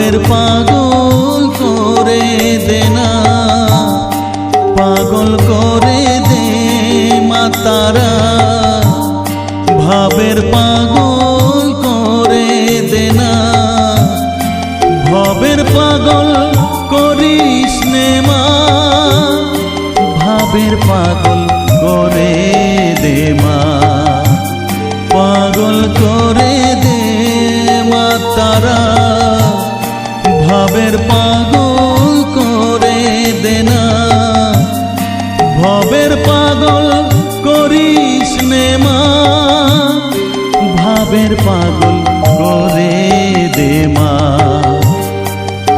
ভবের পাগল করে দে না, পাগল করে দে মা তারা, ভাবের পাগল করে দে না, ভবের পাগল করিস নে মা, ভাবের পাগল করে দে মা, পাগল করে দে মা তারা, ভাবের পাগল করে দে না, ভবের পাগল করিস নে মা, ভাবের পাগল করে দে মা,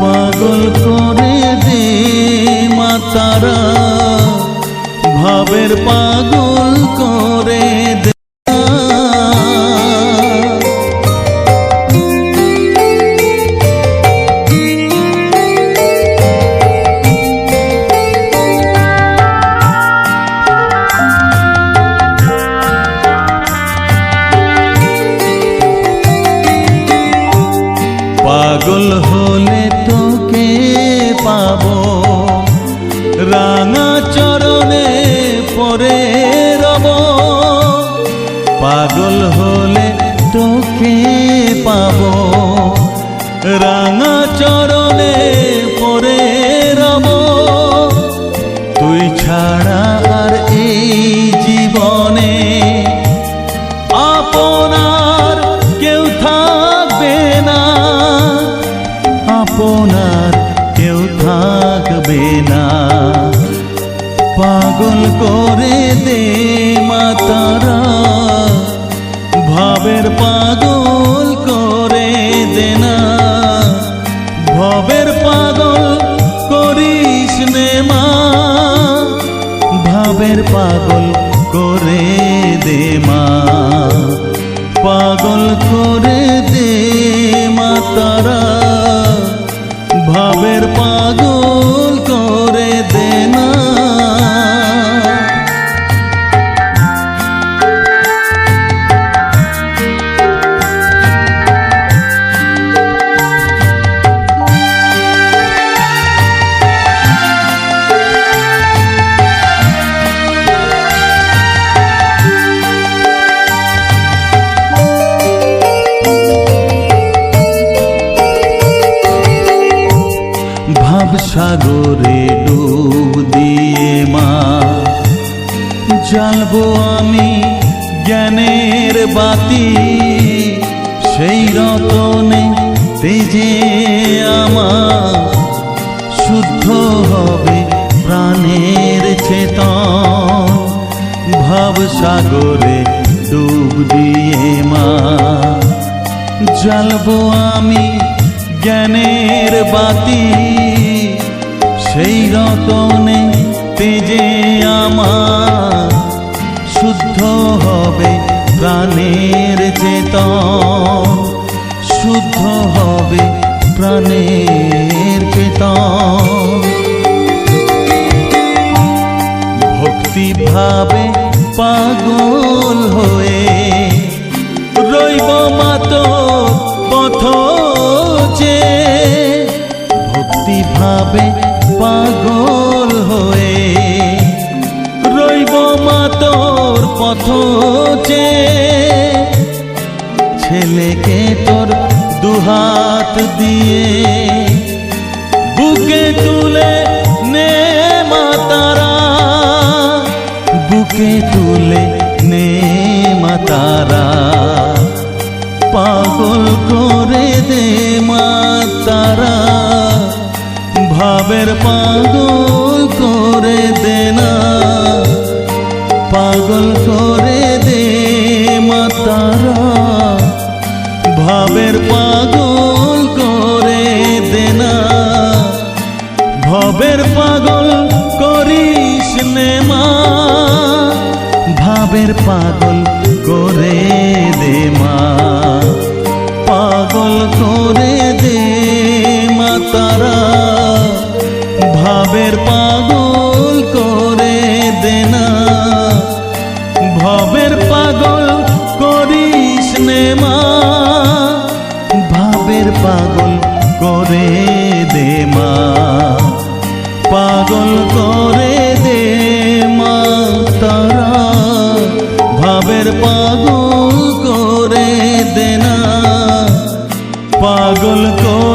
পাগল করে দে মা তারা, ভাবের পাগল করে দে। পাগল হলে তোকে পাবো, রাঙা চরণে পরে রব, পাগল হলে তোকে পাবো, রাঙা চরণে পরে রব, তুই ছাড়া আর এই জীবনে আপনার কেউ থাকবে না, আপনার কেউ থাকবে না, পাগল করে দে মা তারা, ভাবের পাগল করে দে না, ভবের পাগল করিস নে মা, ভাবের পাগল করে দে মা, পাগল করে দে মা তারা, ভাবের পাগল করে দে না। সাগরে ডুব দিয়ে মা জ্বালবো আমি জ্ঞানের বাতি, সেই রতনে তেজে আমার শুদ্ধ হবে প্রাণের চেতন, ভাব সাগরে ডুব দিয়ে মা জ্বালবো আমি জ্ঞানের বাতি, সেই রতনে তেজে আমার শুদ্ধ হবে প্রাণের চেতন, শুদ্ধ হবে প্রাণের চেতন, ভক্তি ভাবে পাগল হয়ে রইব মাতো পথ চেয়ে, ভক্তি ভাবে পাগল হয়ে রইব মা তোর পথ চেয়ে, ছেলেকে তোর দুহাত দিয়ে বুকে তুলে নে মা তারা, বুকে তুলে নে মা তারা, পাগল করে দে মা তারা, ভাবের পাগল করে দে না, পাগল করে দে মা তারা, ভাবের পাগল করে দে না, ভবের পাগল করিস নে মা, ভাবের পাগল করে দে মা, পাগল করে দে মা তারা, ভাবের পাগল করে দে না, ভবের পাগল করিস নে মা, ভাবের পাগল করে পাগল করে